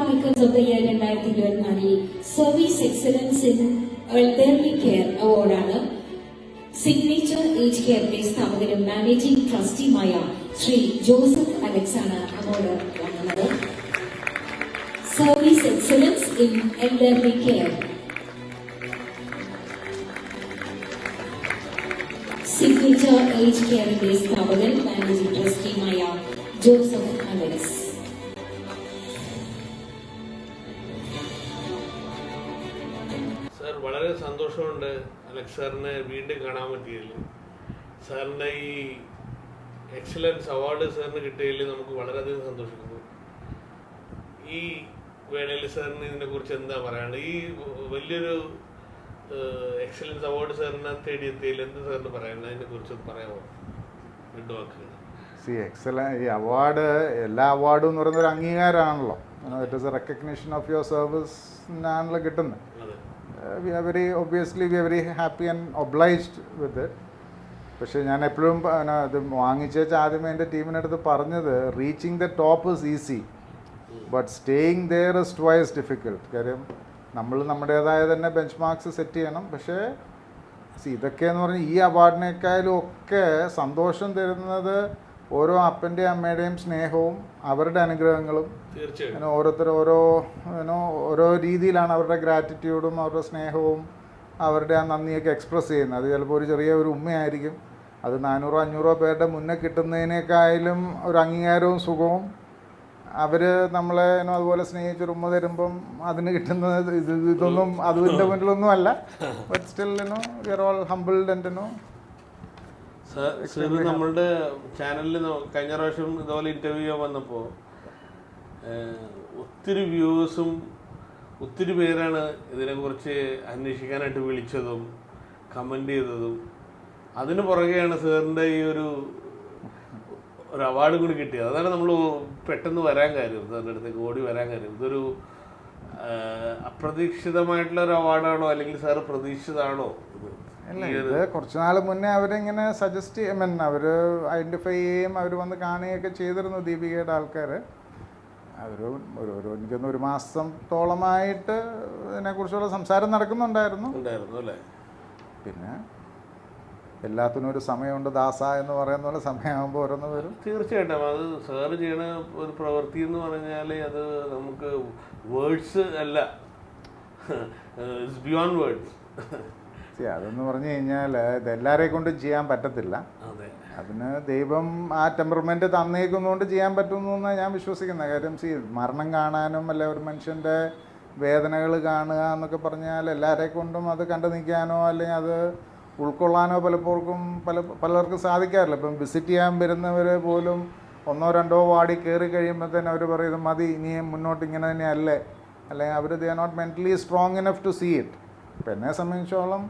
Makers of the Year 2024 Service Excellence in Elderly Care അവാർഡാണ് signature age കെയറിന്റെ സ്ഥാപകനും managing ട്രസ്റ്റിയുമായ ശ്രീ ജോസഫ് അലക്സ് ആണ് അവാർഡ് വാങ്ങുന്നത്. Service excellence in elderly care. Signature age കെയറിന്റെ സ്ഥാപകൻ മാനേജിംഗ് ട്രസ്റ്റിയുമായ ജോസഫ് അലക്സ്. വളരെ സന്തോഷമുണ്ട് അലക്സ് സാറിനെ വീണ്ടും കാണാൻ പറ്റിയതിൽ. സാറിൻ്റെ ഈ എക്സലൻസ് അവാർഡ് സാറിന് കിട്ടിയതിൽ നമുക്ക് വളരെയധികം സന്തോഷിക്കുന്നു. ഈ വേളയിൽ സാറിന് ഇതിനെക്കുറിച്ച് എന്താ പറയാനുള്ളത്? ഈ വലിയൊരു എക്സലൻസ് അവാർഡ് സാറിനെ തേടിയെത്തിയതിൽ എന്ത് സാറിന് പറയാനുള്ളത്? അതിനെക്കുറിച്ച് പറയാമോ? രണ്ട് വാക്കുകൾ. ഈ അവാർഡ്, എല്ലാ അവാർഡും എന്ന് പറയുന്ന ഒരു അംഗീകാരമാണല്ലോ. It is a recognition of your സർവീസിനാണല്ലോ കിട്ടുന്നത്. We are very happy and obliged with it. പക്ഷേ ഞാൻ എപ്പോഴും അത് വാങ്ങിച്ചേച്ച് ആദ്യമേ എൻ്റെ ടീമിനടുത്ത് പറഞ്ഞത്, reaching the top is easy but staying there is twice difficult. കാര്യം നമ്മൾ നമ്മുടേതായ തന്നെ ബെഞ്ച് മാർക്സ് സെറ്റ് ചെയ്യണം. പക്ഷേ ഇതൊക്കെയെന്ന് പറഞ്ഞാൽ ഈ അവാർഡിനേക്കാളും ഒക്കെ സന്തോഷം തരുന്നത് ഓരോ അപ്പൻ്റെയും അമ്മയുടെയും സ്നേഹവും അവരുടെ അനുഗ്രഹങ്ങളും. ഓരോരുത്തർ ഓരോ രീതിയിലാണ് അവരുടെ ഗ്രാറ്റിറ്റ്യൂഡും അവരുടെ സ്നേഹവും അവരുടെ ആ നന്ദിയൊക്കെ എക്സ്പ്രസ് ചെയ്യുന്നത്. അത് ചിലപ്പോൾ ഒരു ചെറിയ ഒരു ഉമ്മയായിരിക്കും, അത് 400-500 പേരുടെ മുന്നേ കിട്ടുന്നതിനേക്കാളും ഒരു അംഗീകാരവും സുഖവും. അവർ നമ്മളെ അതുപോലെ സ്നേഹിച്ചൊരു ഉമ്മ തരുമ്പം അതിന് കിട്ടുന്നത് ഇതൊന്നും അതിൻ്റെ മുന്നിലൊന്നും അല്ല. But still we are all humbled and sir നമ്മളുടെ ചാനലിൽ കഴിഞ്ഞ പ്രാവശ്യം ഇതുപോലെ ഇൻ്റർവ്യൂ ചെയ്യാൻ വന്നപ്പോൾ ഒത്തിരി വ്യൂവേഴ്സും ഒത്തിരി പേരാണ് ഇതിനെക്കുറിച്ച് അന്വേഷിക്കാനായിട്ട് വിളിച്ചതും കമൻ്റ് ചെയ്തതും. അതിന് പുറകെയാണ് സാറിൻ്റെ ഈ ഒരു അവാർഡ് കൂടി കിട്ടിയത്. അതാണ് നമ്മൾ പെട്ടെന്ന് വരാൻ കാര്യം, സാറിൻ്റെ അടുത്തേക്ക് ഓടി വരാൻ കാര്യം. ഇതൊരു അപ്രതീക്ഷിതമായിട്ടുള്ള ഒരു അവാർഡാണോ, അല്ലെങ്കിൽ സാറ് പ്രതീക്ഷിതമാണോ? അല്ല, ഇത് കുറച്ച് നാൾ മുന്നേ അവരിങ്ങനെ സജസ്റ്റ് അവർ ഐഡൻറ്റിഫൈ ചെയ്യുകയും അവർ വന്ന് കാണുകയൊക്കെ ചെയ്തിരുന്നു ദീപികയുടെ ആൾക്കാർ. എനിക്കൊന്ന് 1 മാസത്തോളമായിട്ട് ഇതിനെക്കുറിച്ചുള്ള സംസാരം നടക്കുന്നുണ്ടായിരുന്നു അല്ലേ. പിന്നെ എല്ലാത്തിനും ഒരു സമയമുണ്ട് ദാസ എന്ന് പറയുന്ന പോലെ, സമയമാകുമ്പോൾ ഓരോന്ന് വരും. തീർച്ചയായിട്ടും അത് സാറ് ചെയ്യണ ഒരു പ്രവൃത്തി എന്ന് പറഞ്ഞാൽ അത് നമുക്ക് വേർഡ്സ് അല്ല, ഇറ്റ്സ് ബിയോണ്ട് വേർഡ്സ്. അതെന്ന് പറഞ്ഞു കഴിഞ്ഞാൽ ഇതെല്ലാവരെയും കൊണ്ട് ചെയ്യാൻ പറ്റത്തില്ല. അതിന് ദൈവം ആ ടെമ്പർമെൻറ്റ് തന്നേക്കുന്നതുകൊണ്ട് ചെയ്യാൻ പറ്റുമെന്നാണ് ഞാൻ വിശ്വസിക്കുന്നത്. കാര്യം മരണം കാണാനും അല്ലെ ഒരു മനുഷ്യൻ്റെ വേദനകൾ കാണുക എന്നൊക്കെ പറഞ്ഞാൽ എല്ലാവരെ കൊണ്ടും അത് കണ്ടു നിൽക്കാനോ അല്ലെങ്കിൽ അത് ഉൾക്കൊള്ളാനോ പലർക്കും സാധിക്കാറില്ല. ഇപ്പം വിസിറ്റ് ചെയ്യാൻ വരുന്നവർ പോലും 1-2 വാർഡിൽ കയറി കഴിയുമ്പോൾ തന്നെ അവർ പറയുന്നത് മതി, ഇനിയും മുന്നോട്ട് ഇങ്ങനെ തന്നെ അല്ലേ, അല്ലെങ്കിൽ അവർ they are not mentally strong enough to see it. ഇപ്പം എന്നെ സംബന്ധിച്ചോളം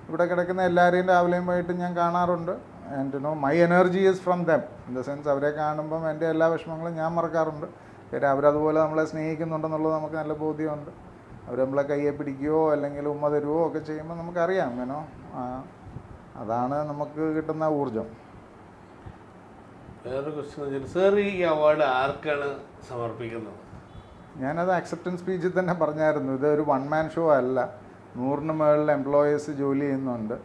ഇവിടെ കിടക്കുന്ന എല്ലാവരെയും രാവിലെയും വൈകിട്ടും ഞാൻ കാണാറുണ്ട്. And my energy is from them. In the sense അവരെ കാണുമ്പം എൻ്റെ എല്ലാ വിഷമങ്ങളും ഞാൻ മറക്കാറുണ്ട്. കാര്യം അവരതുപോലെ നമ്മളെ സ്നേഹിക്കുന്നുണ്ടെന്നുള്ളത് നമുക്ക് നല്ല ബോധ്യമുണ്ട്. അവർ നമ്മളെ കയ്യെ പിടിക്കുകയോ അല്ലെങ്കിൽ ഉമ്മ തരുവോ ഒക്കെ ചെയ്യുമ്പോൾ നമുക്കറിയാം അതാണ് നമുക്ക് കിട്ടുന്ന ഊർജം. വേറൊരു ക്വസ്റ്റ്യൻ, സാർ ഈ അവാർഡ് ആർക്കാണ് സമർപ്പിക്കുന്നത്? ഞാനത് അക്സെപ്റ്റൻസ് സ്പീച്ചിൽ തന്നെ പറഞ്ഞായിരുന്നു. ഇതൊരു 1 മാൻ ഷോ അല്ല. 100-ന് മുകളിൽ എംപ്ലോയീസ് ജോലി ചെയ്യുന്നുണ്ട്,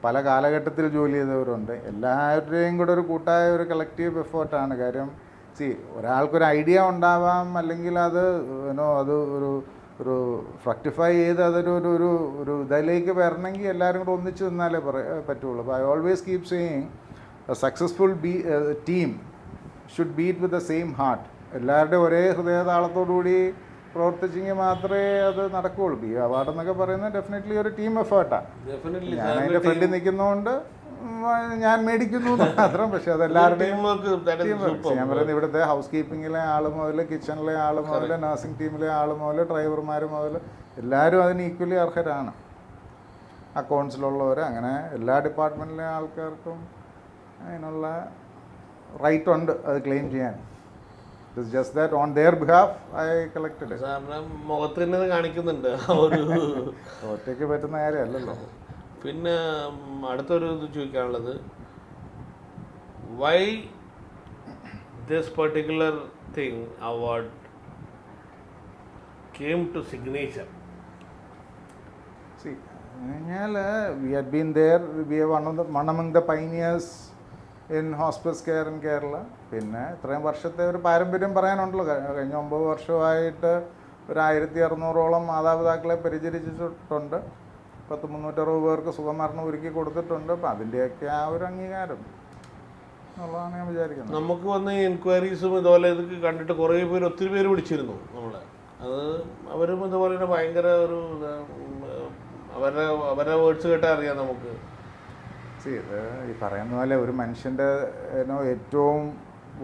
പല കാലഘട്ടത്തിൽ ജോലി ചെയ്തവരുണ്ട്. എല്ലാവരുടെയും കൂടെ ഒരു കൂട്ടായ ഒരു കളക്റ്റീവ് എഫേർട്ടാണ്. കാര്യം ഒരാൾക്കൊരു ഐഡിയ ഉണ്ടാവാം, അല്ലെങ്കിൽ അത് ഒരു ഫ്രക്ടിഫൈ ചെയ്ത് അതൊരു ഇതിലേക്ക് വരണമെങ്കിൽ എല്ലാവരും കൂടെ ഒന്നിച്ച് നിന്നാലേ പറ്റുള്ളൂ. അപ്പോൾ I always keep saying A successful team should beat with the same heart. എല്ലാവരുടെയും ഒരേ ഹൃദയതാളത്തോടുകൂടി പ്രവർത്തിച്ചെങ്കിൽ മാത്രമേ അത് നടക്കുകയുള്ളൂ. ഈ അവാർഡ് എന്നൊക്കെ പറയുന്നത് ഡെഫിനറ്റ്ലി ഒരു ടീം എഫേർട്ടാണ്. ഞാൻ അതിൻ്റെ ഫ്രണ്ടിൽ നിൽക്കുന്നതുകൊണ്ട് ഞാൻ മേടിക്കുന്നു മാത്രം. പക്ഷെ അതെല്ലാവരുടെയും ടീം വർക്ക്. ഞാൻ പറയുന്നത് ഇവിടുത്തെ ഹൗസ് കീപ്പിങ്ങിലെ ആൾ മുതൽ കിച്ചണിലെ ആൾ മുതൽ നഴ്സിംഗ് ടീമിലെ ആൾ മുതൽ ഡ്രൈവർമാർ മുതൽ എല്ലാവരും അതിന് ഈക്വലി അർഹരാണ്. അക്കൗണ്ട്സിലുള്ളവർ, അങ്ങനെ എല്ലാ ഡിപ്പാർട്ട്മെൻറ്റിലെ ആൾക്കാർക്കും അതിനുള്ള റൈറ്റ് ഉണ്ട് അത് ക്ലെയിം ചെയ്യാൻ. It's just that on their behalf I collected it. മുഖത്ത് തന്നെ കാണിക്കുന്നുണ്ട് ഒറ്റയ്ക്ക് പറ്റുന്ന കാര്യമല്ലല്ലോ. പിന്നെ അടുത്തൊരു ഇത് ചോദിക്കാനുള്ളത്, why this particular thing award came to Signature? See, we had been there, we are one among the pioneers in hospice care in Kerala. പിന്നെ ഇത്രയും വർഷത്തെ ഒരു പാരമ്പര്യം പറയാനുണ്ടല്ലോ. കഴിഞ്ഞ 9 വർഷമായിട്ട് ഒരു 1600ഓളം മാതാപിതാക്കളെ പരിചരിച്ചിട്ടുണ്ട്. 360 പേർക്ക് സുഖമരണം ഒരുക്കി കൊടുത്തിട്ടുണ്ട്. അപ്പം അതിൻ്റെയൊക്കെ ആ ഒരു അംഗീകാരം എന്നുള്ളതാണ് ഞാൻ വിചാരിക്കുന്നത്. നമുക്ക് വന്ന ഈ എൻക്വയറീസും ഇതുപോലെ ഇതൊക്കെ കണ്ടിട്ട് കുറേ പേര് ഒത്തിരി പേര് വിളിച്ചിരുന്നു നമ്മളെ. അത് അവരും ഇതുപോലെ തന്നെ ഭയങ്കര ഒരു അവരുടെ വേർഡ്സ് കേട്ടാൽ അറിയാം നമുക്ക്. ഇത് ഈ പറയുന്ന പോലെ ഒരു മനുഷ്യൻ്റെ ഏറ്റവും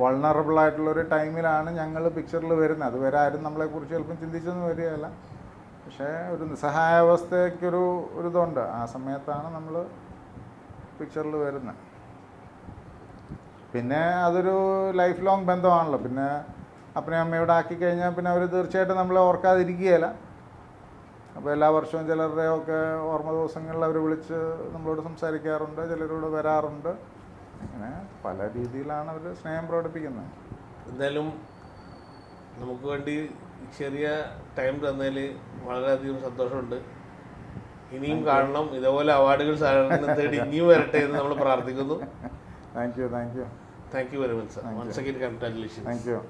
വൾണറബിൾ ആയിട്ടുള്ളൊരു ടൈമിലാണ് ഞങ്ങൾ പിക്ചറിൽ വരുന്നത്. അതുവരെ ആരും നമ്മളെക്കുറിച്ച് ചിലപ്പം ചിന്തിച്ചൊന്നും വരികയല്ല. പക്ഷേ ഒരു നിസ്സഹായാവസ്ഥയ്ക്കൊരു ഇതുണ്ട്. ആ സമയത്താണ് നമ്മൾ പിക്ചറിൽ വരുന്നത്. പിന്നെ അതൊരു ലൈഫ് ലോങ് ബന്ധമാണല്ലോ. പിന്നെ അപ്പനെയും അമ്മയോട് ആക്കി കഴിഞ്ഞാൽ പിന്നെ അവർ തീർച്ചയായിട്ടും നമ്മളെ ഓർക്കാതിരിക്കുകയില്ല. അപ്പോൾ എല്ലാ വർഷവും ചിലരുടെയൊക്കെ ഓർമ്മ ദിവസങ്ങളിൽ അവർ വിളിച്ച് നമ്മളോട് സംസാരിക്കാറുണ്ട്, ചിലരോട് വരാറുണ്ട്. അങ്ങനെ പല രീതിയിലാണ് അവർ സ്നേഹം പ്രകടിപ്പിക്കുന്നത്. എന്തായാലും നമുക്ക് വേണ്ടി ചെറിയ ടൈം തന്നതിൽ വളരെയധികം സന്തോഷമുണ്ട്. ഇനിയും കാണണം, ഇതേപോലെ അവാർഡുകൾ സാറിന് തേടി ഇനിയും വരട്ടെ എന്ന് നമ്മൾ പ്രാർത്ഥിക്കുന്നു. Thank you very much sir. Once again congratulations. Thank U.